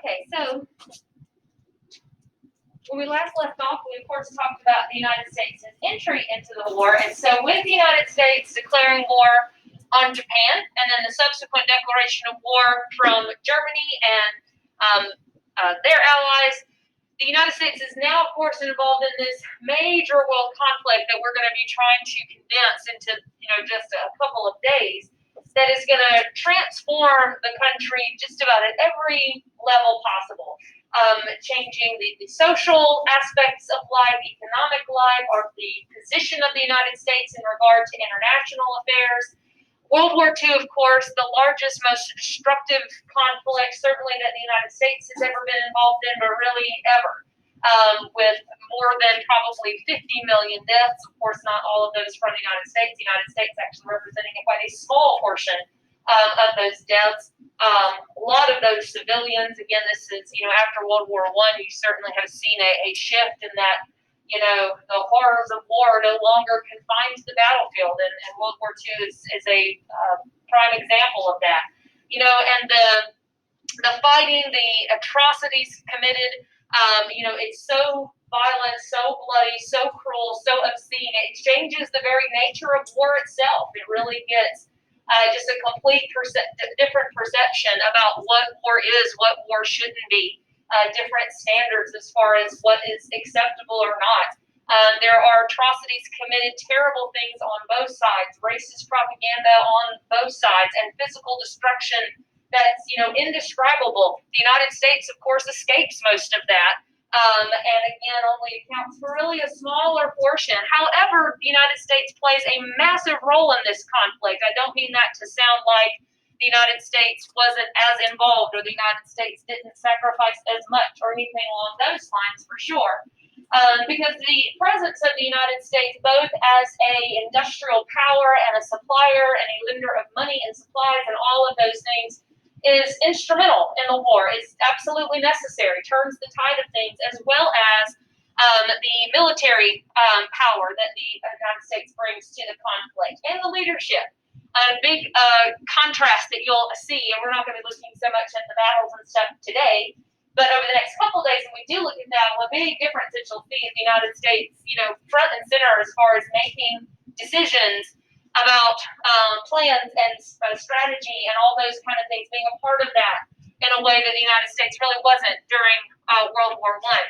Okay, so when we last left off, we of course talked about the United States' entry into the war, and so with the United States declaring war on Japan, and then the subsequent declaration of war from Germany and their allies, the United States is now, of course, involved in this major world conflict that we're going to be trying to condense into, just a couple of days. That is going to transform the country just about at every level possible, changing the social aspects of life, economic life, or the position of the United States in regard to international affairs. World War II, of course, the largest, most destructive conflict, certainly that the United States has ever been involved in, but really ever, with more than probably 50 million deaths. Of course, not all of those from the United States. The United States actually representing quite a small portion of those deaths. A lot of those civilians. Again, this is, after World War I, you certainly have seen a shift in that. The horrors of war are no longer confined to the battlefield, and World War II is a prime example of that. And the fighting, the atrocities committed, it's so violent, so bloody, so cruel, so obscene. It changes the very nature of war itself. It really gets just a complete different perception about what war is, what war shouldn't be. Different standards as far as what is acceptable or not. There are atrocities committed, terrible things on both sides, racist propaganda on both sides, and physical destruction that's, indescribable. The United States, of course, escapes most of that, and again, only accounts for really a smaller portion. However, the United States plays a massive role in this conflict. I don't mean that to sound like the United States wasn't as involved, or the United States didn't sacrifice as much, or anything along those lines, for sure. Because the presence of the United States, both as a industrial power and a supplier and a lender of money and supplies and all of those things, is instrumental in the war. It's absolutely necessary, turns the tide of things, as well as the military power that the United States brings to the conflict, and the leadership. A big contrast that you'll see, and we're not going to be looking so much at the battles and stuff today, but over the next couple of days, when we do look at that, a big difference that you'll see is the United States, front and center as far as making decisions about plans and strategy and all those kind of things, being a part of that in a way that the United States really wasn't during World War I.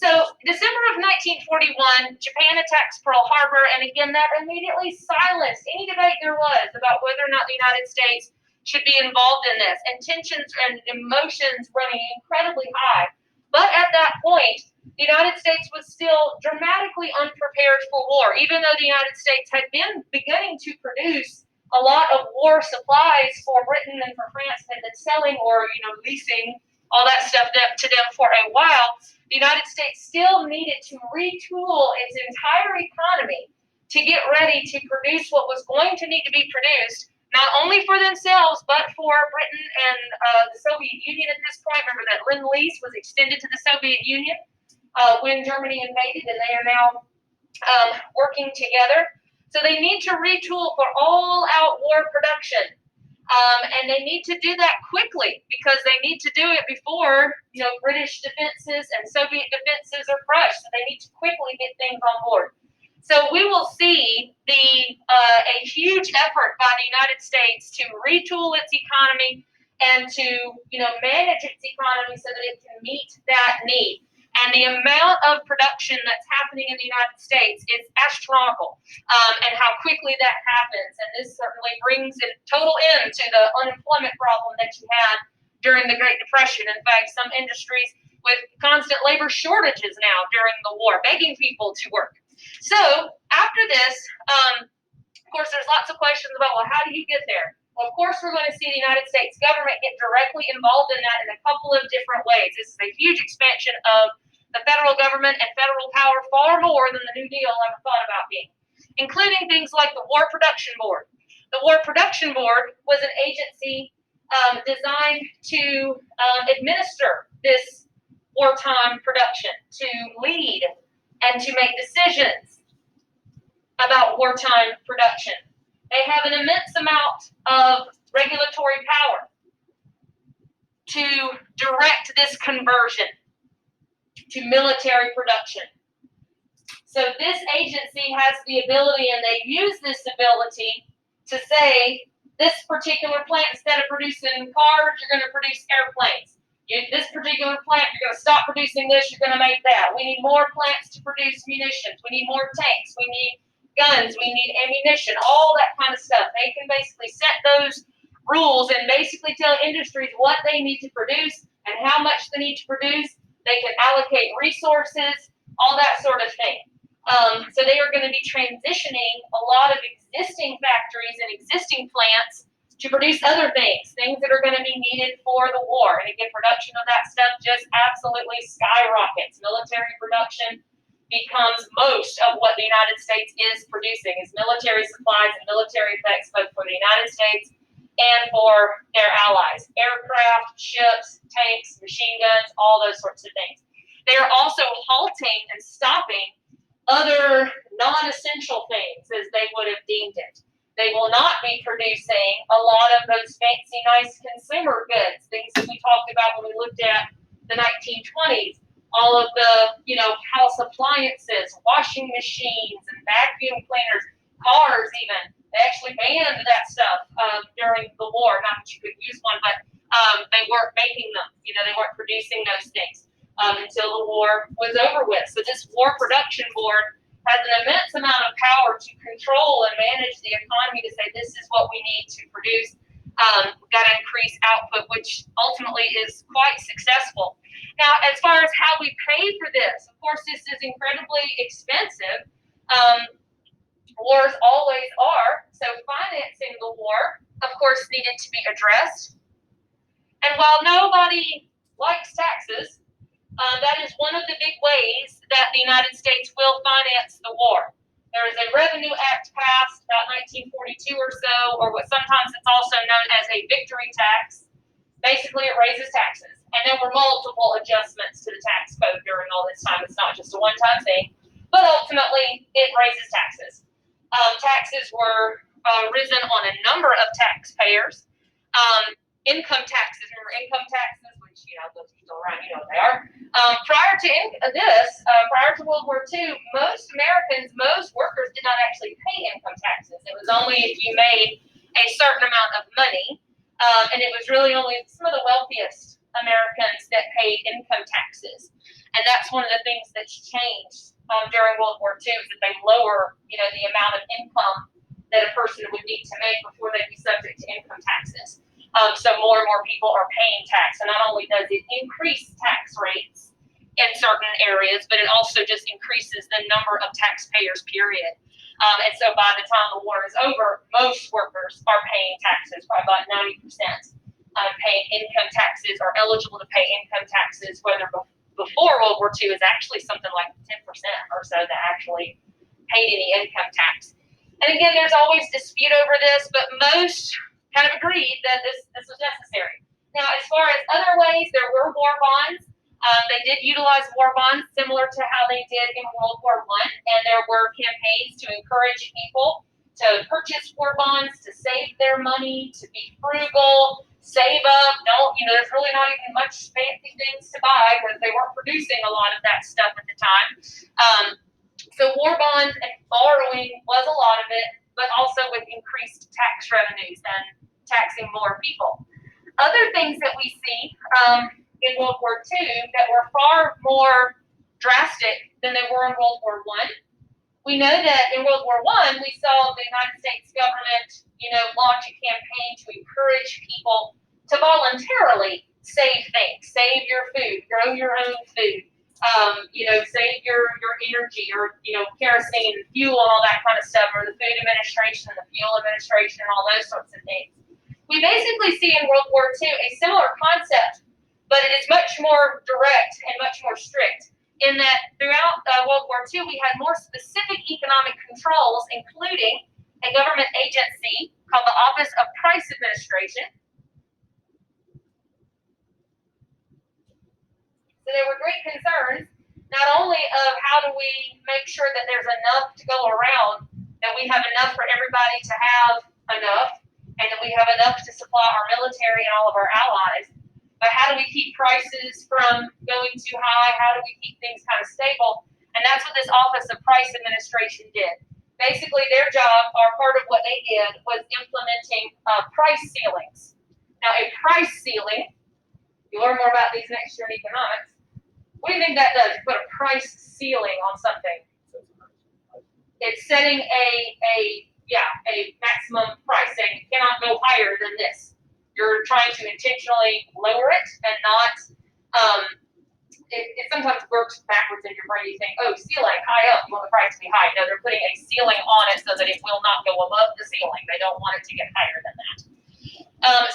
So, December of 1941, Japan attacks Pearl Harbor, and again, that immediately silenced any debate there was about whether or not the United States should be involved in this, and tensions and emotions running incredibly high. But at that point, the United States was still dramatically unprepared for war, even though the United States had been beginning to produce a lot of war supplies for Britain and for France, had been selling or, leasing all that stuff to them for a while. The United States still needed to retool its entire economy to get ready to produce what was going to need to be produced, not only for themselves, but for Britain and the Soviet Union at this point. Remember that Lend-Lease was extended to the Soviet Union when Germany invaded, and they are now working together. So they need to retool for all-out war production. And they need to do that quickly, because they need to do it before, British defenses and Soviet defenses are crushed. So they need to quickly get things on board. So we will see a huge effort by the United States to retool its economy and to, manage its economy so that it can meet that need. And the amount of production that's happening in the United States is astronomical, and how quickly that happens. And this certainly brings a total end to the unemployment problem that you had during the Great Depression. In fact, some industries with constant labor shortages now during the war, begging people to work. So after this, of course, there's lots of questions about, well, how do you get there? Well, of course, we're going to see the United States government get directly involved in that in a couple of different ways. This is a huge expansion of the federal government and federal power, far more than the New Deal ever thought about being, including things like the War Production Board. The War Production Board was an agency designed to administer this wartime production, to lead and to make decisions about wartime production. They have an immense amount of regulatory power to direct this conversion to military production. So this agency has the ability, and they use this ability to say, this particular plant, instead of producing cars, you're going to produce airplanes. This particular plant, you're going to stop producing this, you're going to make that. We need more plants to produce munitions. We need more tanks. We need guns. We need ammunition, all that kind of stuff. They can basically set those rules and basically tell industries what they need to produce and how much they need to produce. They can allocate resources, all that sort of thing. So they are going to be transitioning a lot of existing factories and existing plants to produce other things that are going to be needed for the war. And again, production of that stuff just absolutely skyrockets. Military production becomes most of what the United States is producing, is military supplies and military effects, both for the United States and for their allies. Aircraft, ships, tanks, machine guns, all those sorts of things. They are also halting and stopping other non-essential things, as they would have deemed it. They will not be producing a lot of those fancy, nice consumer goods, things that we talked about when we looked at the 1920s. All of the, house appliances, washing machines and vacuum cleaners, cars even. They actually banned that stuff during the war. Not that you could use one, but they weren't making them. They weren't producing those things until the war was over with. So this War Production Board has an immense amount of power to control and manage the economy, to say this is what we need to produce. We've got to increase output, which ultimately is quite successful. Now, as far as how we pay for this, of course, this is incredibly expensive. Wars always are. So financing the war, of course, needed to be addressed. And while nobody likes taxes, that is one of the big ways that the United States will finance the war. There is a Revenue Act passed about 1942 or so, or what sometimes it's also known as a victory tax. Basically, it raises taxes. And there were multiple adjustments to the tax code during all this time. It's not just a one-time thing. But ultimately, it raises taxes. Taxes were risen on a number of taxpayers. Income taxes, remember income taxes, which, those are still around, what they are. Prior to World War II, most Americans, most workers did not actually pay income taxes. It was only if you made a certain amount of money, and it was really only some of the wealthiest Americans that paid income taxes. And that's one of the things that's changed during World War II, is that they lower, the amount of income that a person would need to make before they'd be subject to income taxes. So more and more people are paying tax. And not only does it increase tax rates in certain areas, but it also just increases the number of taxpayers, period. And so by the time the war is over, most workers are paying taxes, probably about 90%. Paying income taxes, or eligible to pay income taxes, whether before World War II is actually something like 10% or so that actually paid any income tax. And again, there's always dispute over this, but most kind of agreed that this was necessary. Now, as far as other ways, there were war bonds. They did utilize war bonds similar to how they did in World War I, and there were campaigns to encourage people to purchase war bonds, to save their money, to be frugal, save up. There's really not even much fancy things to buy because they weren't producing a lot of that stuff at the time. So war bonds and borrowing was a lot of it, but also with increased tax revenues and taxing more people. Other things that we see in World War II that were far more drastic than they were in World War I. We know that in World War I, we saw the United States government, launch a campaign to encourage people to voluntarily save things, save your food, grow your own food, save your energy, or, kerosene and fuel and all that kind of stuff, or the Food Administration and the Fuel Administration and all those sorts of things. We basically see in World War II a similar concept, but it is much more direct and much more strict, in that throughout World War II, we had more specific economic controls, including a government agency called the Office of Price Administration. So there were great concerns, not only of how do we make sure that there's enough to go around, that we have enough for everybody to have enough, and that we have enough to supply our military and all of our allies, but how do we keep prices from going too high? How do we keep things kind of stable? And that's what this Office of Price Administration did. Basically, their job, or part of what they did, was implementing price ceilings. Now, a price ceiling, you'll learn more about these next year in economics. What do you think that does? You put a price ceiling on something. It's setting a maximum price, saying it cannot go higher than this. You're trying to intentionally lower it and not, it sometimes works backwards in your brain. You think, oh, ceiling, high up, you want the price to be high. No, they're putting a ceiling on it so that it will not go above the ceiling. They don't want it to get higher than that.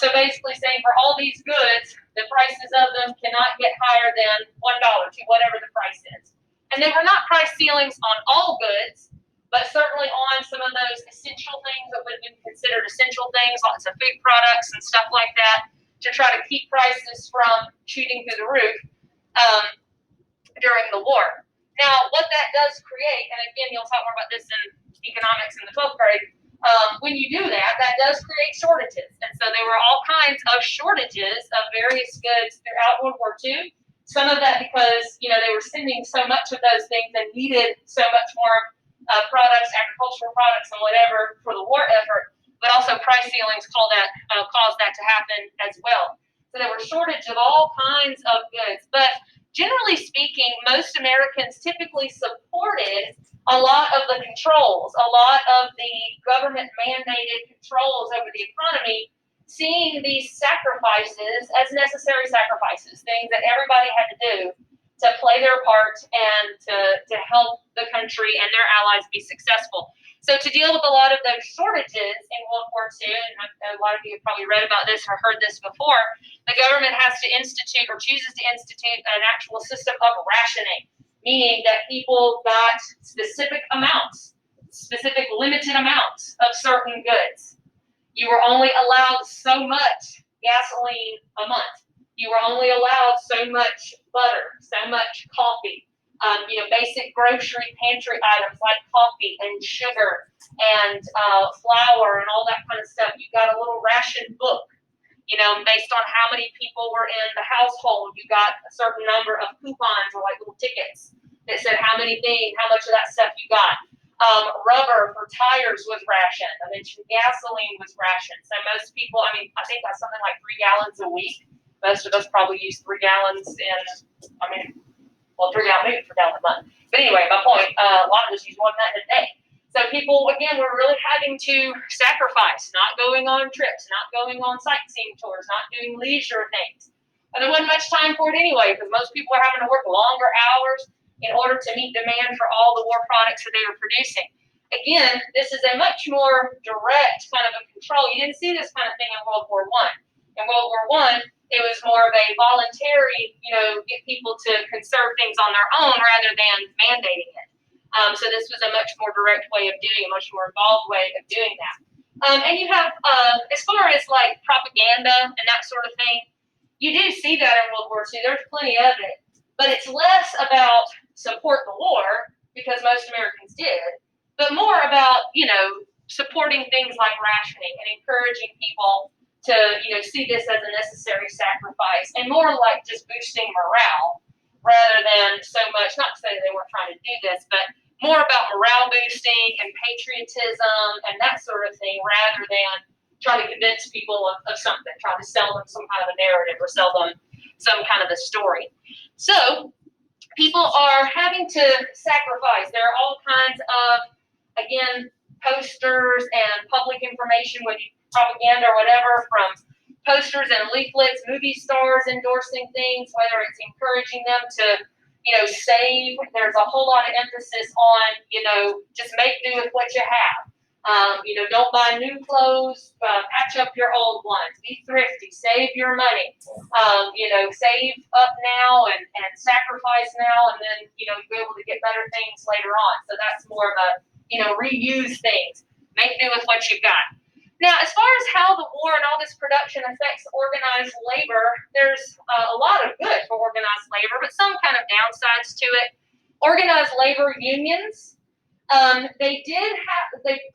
So basically saying for all these goods, the prices of them cannot get higher than $1 to whatever the price is. And they were not price ceilings on all goods, but certainly on some of those essential things that would have been considered essential things, lots of food products and stuff like that, to try to keep prices from shooting through the roof during the war. Now, what that does create, and again, you'll talk more about this in economics in the 12th grade, when you do that, that does create shortages. And so there were all kinds of shortages of various goods throughout World War II. Some of that because, they were sending so much of those things and needed so much more products, agricultural products, and whatever for the war effort. But also price ceilings caused that to happen as well. So there were shortage of all kinds of goods. But generally speaking, most Americans typically supported a lot of the controls, a lot of the government-mandated controls over the economy, seeing these sacrifices as necessary sacrifices, things that everybody had to do to play their part and to help the country and their allies be successful. So to deal with a lot of those shortages in World War II, and a lot of you have probably read about this or heard this before, the government has to institute or chooses to institute an actual system of rationing, meaning that people got specific limited amounts of certain goods. You were only allowed so much gasoline a month. You were only allowed so much butter, so much coffee, basic grocery pantry items like coffee and sugar and flour and all that kind of stuff. You got a little ration book, based on how many people were in the household. You got a certain number of coupons or like little tickets that said how much of that stuff you got. Rubber for tires was rationed. I mentioned gasoline was rationed. So most people, I think that's something like 3 gallons a week. Most of us probably use 3 gallons 3 gallons, maybe 3 gallons a month. But anyway, my point, a lot of us use 1 gallon a day. So people, again, were really having to sacrifice, not going on trips, not going on sightseeing tours, not doing leisure things. And there wasn't much time for it anyway, because most people were having to work longer hours in order to meet demand for all the war products that they were producing. Again, this is a much more direct kind of a control. You didn't see this kind of thing in World War I. In World War I, it was more of a voluntary, get people to conserve things on their own rather than mandating it. So this was a much more direct way of doing it, a much more involved way of doing that. And you have, as far as like propaganda and that sort of thing, you do see that in World War II. There's plenty of it. But it's less about support the war, because most Americans did, but more about, supporting things like rationing and encouraging people to, see this as a necessary sacrifice, and more like just boosting morale rather than so much, not to say they weren't trying to do this, but more about morale boosting and patriotism and that sort of thing rather than trying to convince people of something, trying to sell them some kind of a narrative or sell them some kind of a story. So people are having to sacrifice. There are all kinds of, again, posters and public information, whether propaganda or whatever, from posters and leaflets, movie stars endorsing things, whether it's encouraging them to, save. There's a whole lot of emphasis on, just make do with what you have. Don't buy new clothes, patch up your old ones, be thrifty, save your money, save up now and sacrifice now, and then, you'll be able to get better things later on. So that's more of a, reuse things, make do with what you've got. Now, as far as how the war and all this production affects organized labor, there's a lot of good for organized labor, but some kind of downsides to it. Organized labor unions, they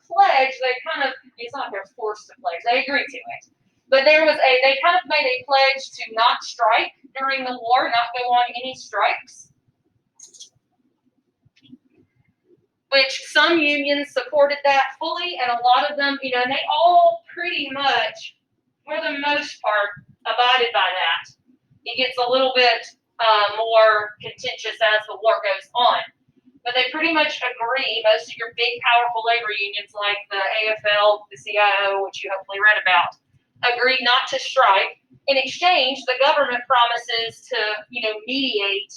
pledged, it's not like they're forced to pledge, they agreed to it, But they kind of made a pledge to not strike during the war, not go on any strikes, which some unions supported that fully, and a lot of them, and they all pretty much, for the most part, abided by that. It gets a little bit more contentious as the war goes on. But they pretty much agree, most of your big, powerful labor unions like the AFL, the CIO, which you hopefully read about, agree not to strike. In exchange, the government promises to, mediate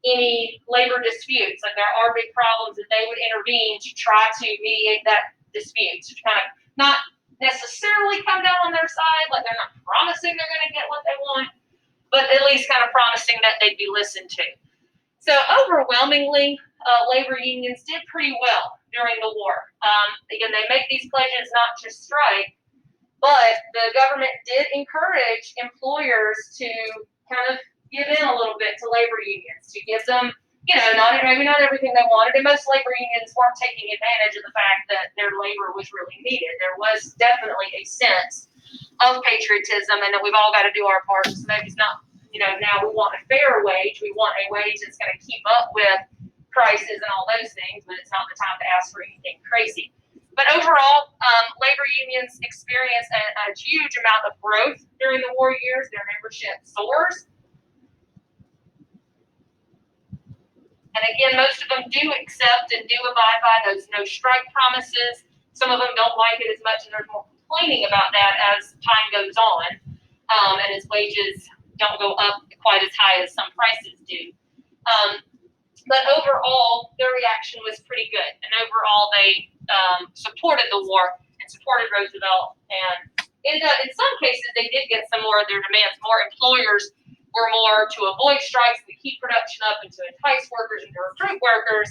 any labor disputes. Like there are big problems that they would intervene to try to mediate that dispute, to kind of not necessarily come down on their side, like they're not promising they're going to get what they want, but at least kind of promising that they'd be listened to. So overwhelmingly, labor unions did pretty well during the war. Again, they make these pledges not to strike, but the government did encourage employers to kind of give in a little bit to labor unions, to give them, maybe not everything they wanted. And most labor unions weren't taking advantage of the fact that their labor was really needed. There was definitely a sense of patriotism and that we've all got to do our part. So maybe it's not, now we want a fair wage. We want a wage that's going to keep up with prices and all those things, but it's not the time to ask for anything crazy. But overall, labor unions experience a huge amount of growth during the war years. Their membership soars. And again, most of them do accept and do abide by those no strike promises. Some of them don't like it as much, and there's more complaining about that as time goes on, and as wages don't go up quite as high as some prices do. But overall, their reaction was pretty good. And overall, they supported the war and supported Roosevelt. And in some cases, they did get some more of their demands. More employers were more to avoid strikes, to keep production up, and to entice workers and to recruit workers.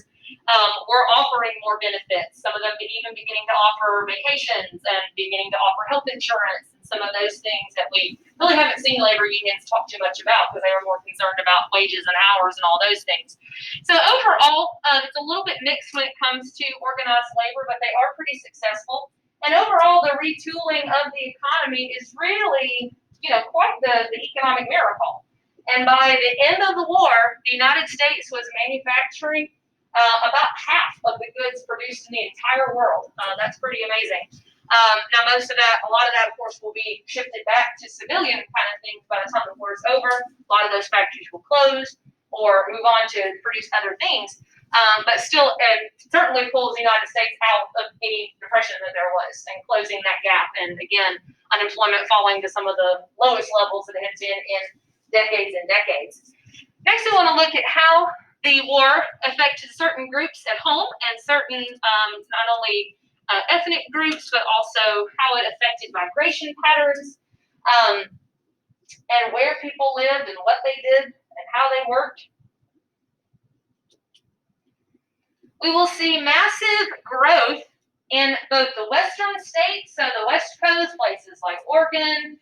Were offering more benefits. Some of them even beginning to offer vacations and beginning to offer health insurance and some of those things that we really haven't seen labor unions talk too much about because they were more concerned about wages and hours and all those things. So overall, it's a little bit mixed when it comes to organized labor, but they are pretty successful. And overall, the retooling of the economy is really, quite the economic miracle. And by the end of the war, the United States was manufacturing about half of the goods produced in the entire world. That's pretty amazing. Now, a lot of that, of course, will be shifted back to civilian kind of things by the time the war is over. A lot of those factories will close or move on to produce other things. But still, and certainly pulls the United States out of any depression that there was and closing that gap. And again, unemployment falling to some of the lowest levels that it had been in decades and decades. Next, I want to look at how the war affected certain groups at home and certain not only ethnic groups, but also how it affected migration patterns and where people lived and what they did and how they worked. We will see massive growth in both the western states, so the West Coast, places like Oregon,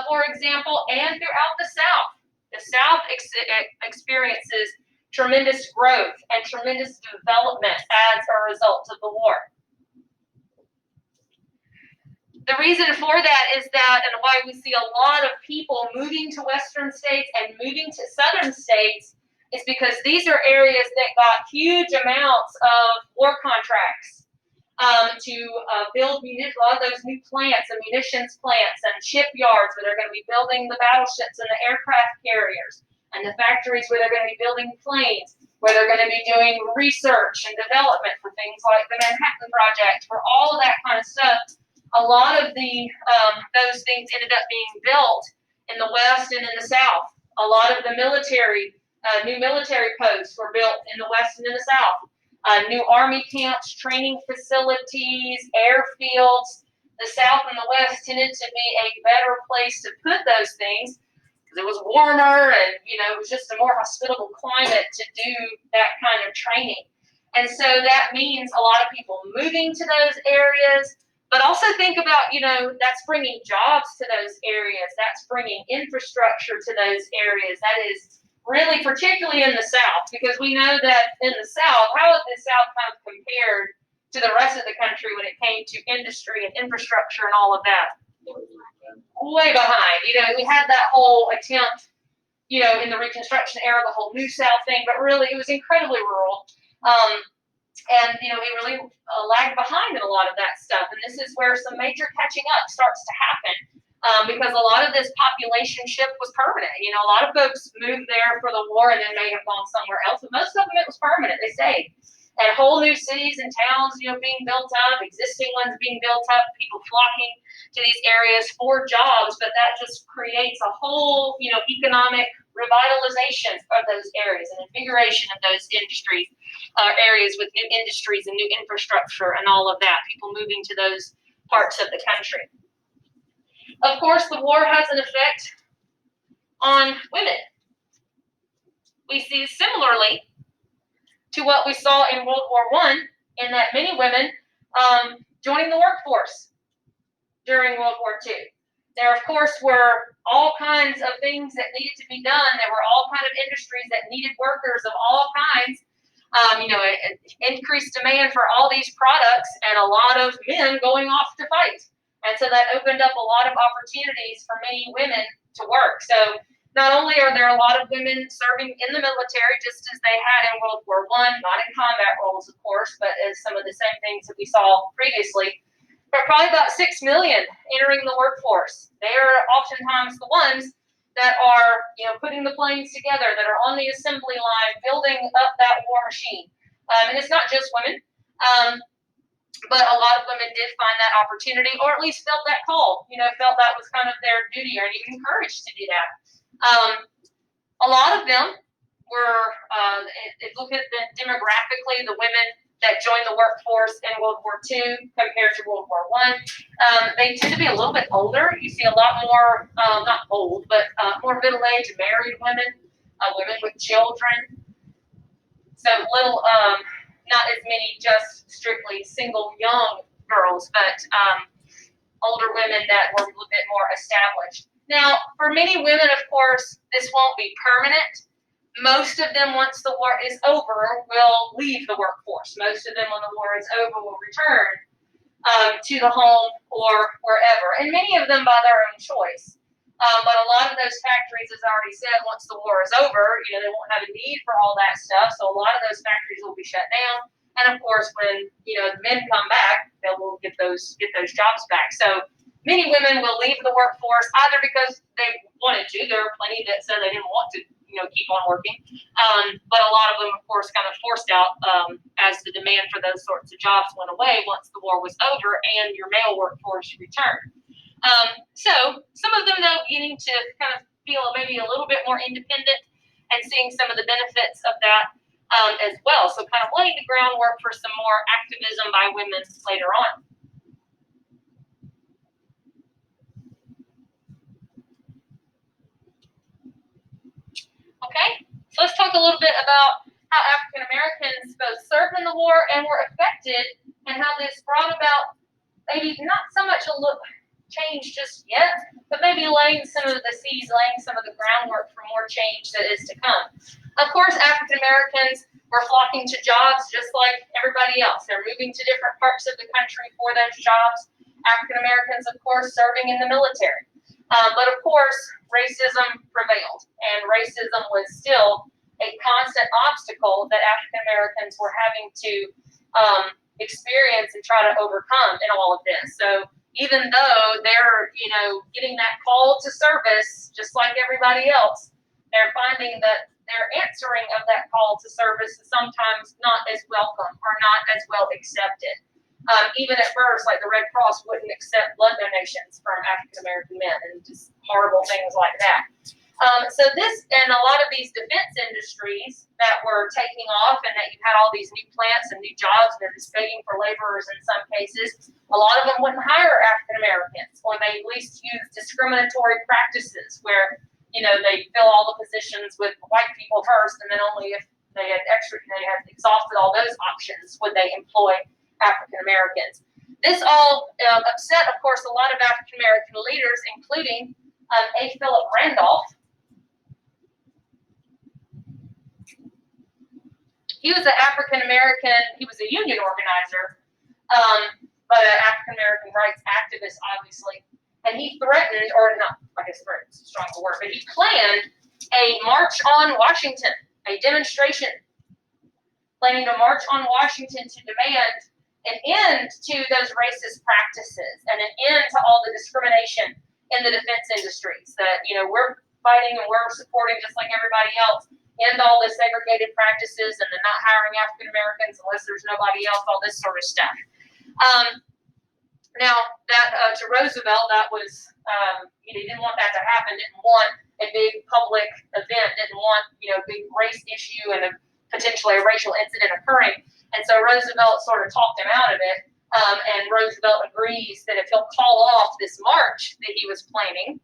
for example, and throughout the South. The South experiences tremendous growth and tremendous development as a result of the war. The reason for that is that, and why we see a lot of people moving to western states and moving to southern states, is because these are areas that got huge amounts of war contracts to build a lot of those new plants and munitions plants and shipyards where they're going to be building the battleships and the aircraft carriers, and the factories where they're going to be building planes, where they're going to be doing research and development for things like the Manhattan Project, for all of that kind of stuff. A lot of those things ended up being built in the West and in the South. A lot of the new military posts were built in the West and in the South. New Army camps, training facilities, airfields. The South and the West tended to be a better place to put those things because it was warmer and, it was just a more hospitable climate to do that kind of training. And so that means a lot of people moving to those areas, but also think about, that's bringing jobs to those areas. That's bringing infrastructure to those areas. That is really particularly in the South, because we know that in the South, how is the South kind of compared to the rest of the country when it came to industry and infrastructure and all of that? way behind. We had that whole attempt, in the Reconstruction era, the whole New South thing, but really it was incredibly rural. And we really lagged behind in a lot of that stuff. And this is where some major catching up starts to happen, because a lot of this population shift was permanent. A lot of folks moved there for the war and then may have gone somewhere else, but most of them it was permanent. They stayed. And whole new cities and towns, being built up, existing ones being built up, people flocking to these areas for jobs, but that just creates a whole, economic revitalization of those areas and invigoration of those industries, areas with new industries and new infrastructure and all of that, people moving to those parts of the country. Of course, the war has an effect on women. We see similarly to what we saw in World War I, in that many women joining the workforce during World War II. There, of course, were all kinds of things that needed to be done. There were all kinds of industries that needed workers of all kinds. Increased demand for all these products, and a lot of men going off to fight. And so that opened up a lot of opportunities for many women to work. So not only are there a lot of women serving in the military, just as they had in World War I, not in combat roles, of course, but as some of the same things that we saw previously, but probably about 6 million entering the workforce. They are oftentimes the ones that are, putting the planes together, that are on the assembly line, building up that war machine. And it's not just women, but a lot of women did find that opportunity, or at least felt that call, felt that was kind of their duty, or even encouraged to do that. A lot of them were, look at the demographically, the women that joined the workforce in World War II compared to World War I. They tend to be a little bit older. You see a lot more, not old, but more middle-aged married women, women with children. So little, not as many just strictly single young girls, but older women that were a little bit more established. Now, for many women, of course, this won't be permanent. Most of them, once the war is over, will leave the workforce. Most of them, when the war is over, will return to the home or wherever, and many of them by their own choice. But a lot of those factories, as I already said, once the war is over, they won't have a need for all that stuff. So a lot of those factories will be shut down. And of course, when the men come back, they will get those jobs back. So many women will leave the workforce either because they wanted to. There are plenty that said they didn't want to, keep on working. But a lot of them, of course, kind of forced out as the demand for those sorts of jobs went away once the war was over and your male workforce returned. So some of them, though, beginning to kind of feel maybe a little bit more independent and seeing some of the benefits of that as well. So kind of laying the groundwork for some more activism by women later on. Okay, so let's talk a little bit about how African Americans both served in the war and were affected, and how this brought about maybe not so much a look change just yet, but maybe laying some of the seeds, laying some of the groundwork for more change that is to come. Of course, African Americans were flocking to jobs just like everybody else. They're moving to different parts of the country for those jobs. African Americans, of course, serving in the military. But of course, racism prevailed, and racism was still a constant obstacle that African Americans were having to experience and try to overcome in all of this. So even though they're, getting that call to service, just like everybody else, they're finding that their answering of that call to service is sometimes not as welcome or not as well accepted. Even at first, like the Red Cross wouldn't accept blood donations from African American men, and just horrible things like that. So this and a lot of these defense industries that were taking off, and that you had all these new plants and new jobs, they're just begging for laborers in some cases. A lot of them wouldn't hire African Americans, or they at least use discriminatory practices where they fill all the positions with white people first, and then only if they had exhausted all those options would they employ African Americans. This all upset, of course, a lot of African American leaders, including A. Philip Randolph. He was an African American. He was a union organizer, but an African American rights activist, obviously. and he threatened, or not, I guess threatened is a strong word, but he planned a march on Washington, a demonstration, planning to march on Washington to demand an end to those racist practices and an end to all the discrimination in the defense industries that, we're fighting and we're supporting just like everybody else, end all the segregated practices and the not hiring African Americans unless there's nobody else, all this sort of stuff. Now, that to Roosevelt, that was, he didn't want that to happen, didn't want a big public event, didn't want, a big race issue and potentially a racial incident occurring. And so Roosevelt sort of talked him out of it. And Roosevelt agrees that if he'll call off this march that he was planning,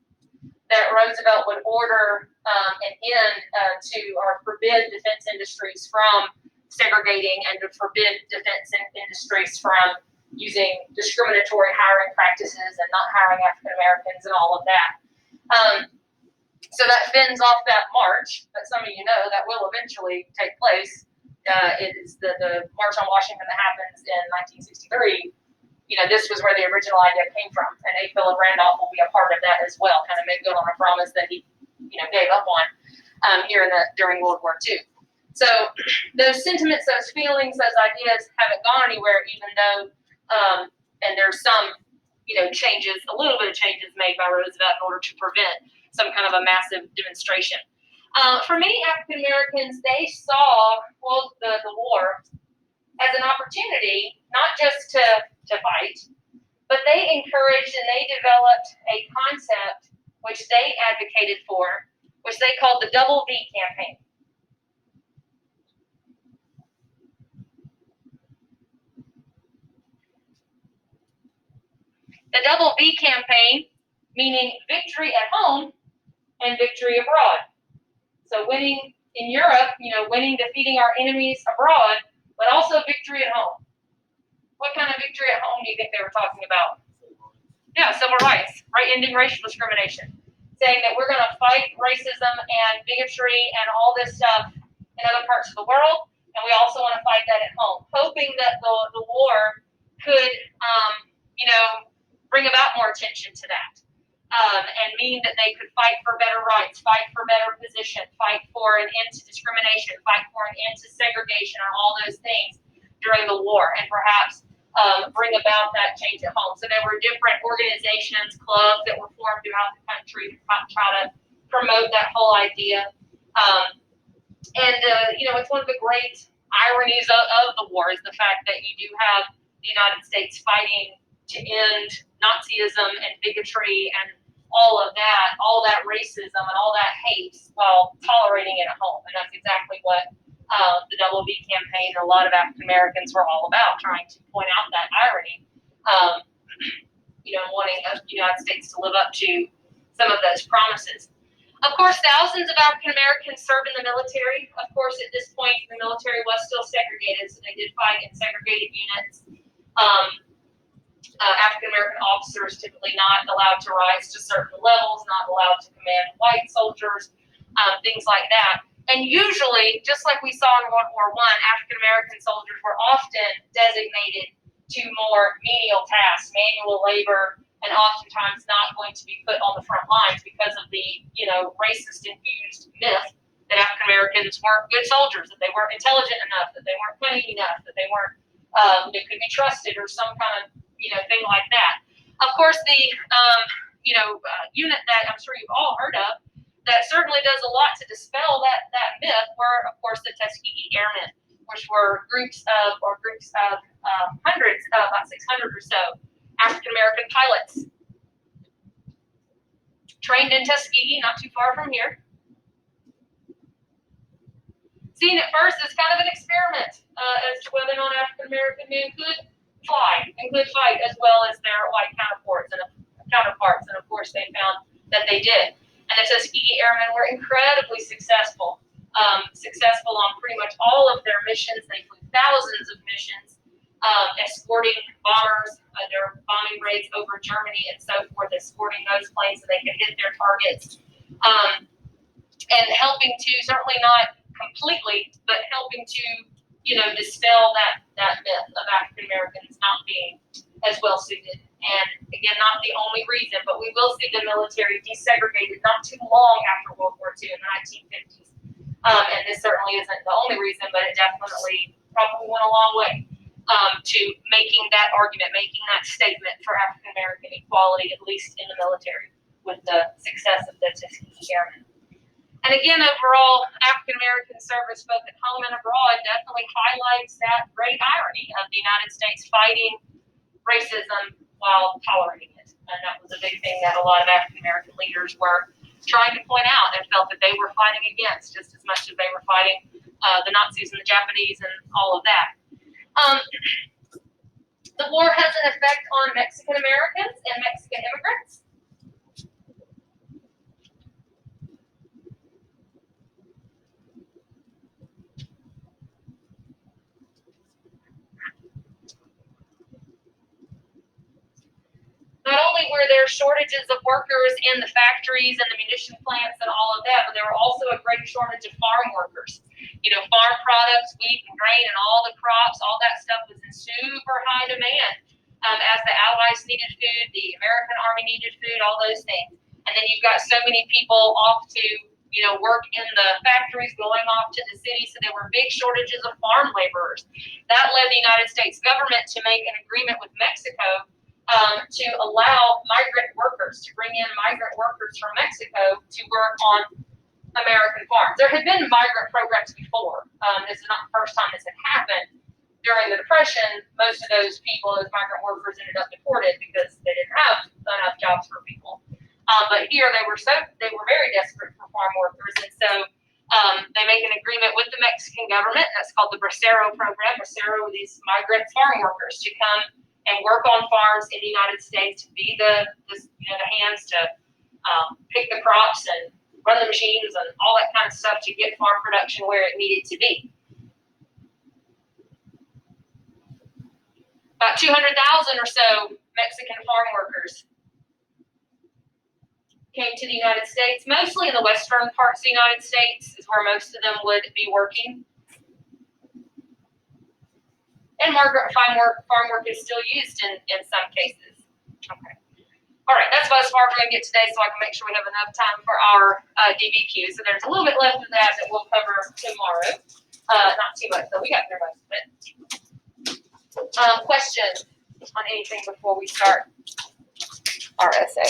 that Roosevelt would order an end to or forbid defense industries from segregating and to forbid defense industries from using discriminatory hiring practices and not hiring African Americans and all of that. So that fends off that march, but some of you know that will eventually take place. It is the March on Washington that happens in 1963. This was where the original idea came from, and A. Philip Randolph will be a part of that as well, kind of make good on a promise that he, gave up on here during World War II. So those sentiments, those feelings, those ideas haven't gone anywhere, even though, and there's some, changes, a little bit of changes made by Roosevelt in order to prevent some kind of a massive demonstration. For many African Americans, they saw the war as an opportunity, not just to fight, but they encouraged and they developed a concept which they advocated for, which they called the Double V campaign. The Double V campaign, meaning victory at home and victory abroad. So winning in Europe, winning, defeating our enemies abroad, but also victory at home. What kind of victory at home do you think they were talking about? Yeah, civil rights, right? Ending racial discrimination. Saying that we're going to fight racism and bigotry and all this stuff in other parts of the world, and we also want to fight that at home. Hoping that the war could, bring about more attention to that. And mean that they could fight for better rights, fight for better position, fight for an end to discrimination, fight for an end to segregation, or all those things during the war, and perhaps bring about that change at home. So there were different organizations, clubs that were formed throughout the country to try to promote that whole idea. It's one of the great ironies of the war is the fact that you do have the United States fighting to end Nazism and bigotry and all that racism and all that hate while tolerating it at home. And that's exactly what the Double V campaign and a lot of African Americans were all about, trying to point out that irony, wanting the United States to live up to some of those promises. Of course, thousands of African Americans served in the military. Of course, at this point, the military was still segregated, so they did fight in segregated units. African American officers typically not allowed to rise to certain levels, not allowed to command white soldiers, things like that. And usually, just like we saw in World War I, African American soldiers were often designated to more menial tasks, manual labor, and oftentimes not going to be put on the front lines because of the racist-infused myth that African Americans weren't good soldiers, that they weren't intelligent enough, that they weren't cunning enough, that they weren't they could be trusted, or some kind of thing like that. Of course, the unit that I'm sure you've all heard of that certainly does a lot to dispel that myth were, of course, the Tuskegee Airmen, which were groups of hundreds, about 600 or so African American pilots trained in Tuskegee, not too far from here. Seen at first as kind of an experiment as to whether or not African American men could fly and could fight as well as their white counterparts, and of course they found that they did. And the Tuskegee Airmen were incredibly successful on pretty much all of their missions. They flew thousands of missions, escorting bombers, their bombing raids over Germany and so forth, escorting those planes so they could hit their targets, and helping to, certainly not completely, but helping to, dispel that myth of African Americans not being as well suited And again, not the only reason, but we will see the military desegregated not too long after World War II in the 1950s. And this certainly isn't the only reason, but it definitely probably went a long way to making that argument, making that statement for African American equality, at least in the military, with the success of the Tuskegee Airmen. And again, overall, African American service, both at home and abroad, definitely highlights that great irony of the United States fighting racism while tolerating it. And that was a big thing that a lot of African American leaders were trying to point out and felt that they were fighting against just as much as they were fighting the Nazis and the Japanese and all of that. The war has an effect on Mexican Americans and Mexican immigrants. Not only were there shortages of workers in the factories and the munition plants and all of that, but there were also a great shortage of farm workers. Farm products, wheat and grain and all the crops, all that stuff was in super high demand as the Allies needed food, the American Army needed food, all those things. And then you've got so many people off to, work in the factories, going off to the city, so there were big shortages of farm laborers. That led the United States government to make an agreement with Mexico to allow migrant workers, to bring in migrant workers from Mexico to work on American farms. There had been migrant programs before. This is not the first time this had happened. During the Depression, most of those people, those migrant workers, ended up deported because they didn't have enough jobs for people. But here they were very desperate for farm workers, and so they make an agreement with the Mexican government. That's called the Bracero program. Bracero were these migrant farm workers to come and work on farms in the United States, to be the hands to pick the crops and run the machines and all that kind of stuff to get farm production where it needed to be. About 200,000 or so Mexican farm workers came to the United States, mostly in the western parts of the United States is where most of them would be working. And farm work is still used in some cases. Okay. All right, that's about as far as we're going to get today, so I can make sure we have enough time for our DBQ. So there's a little bit left of that we'll cover tomorrow. Not too much, though. We got through most of it. Questions on anything before we start our essay?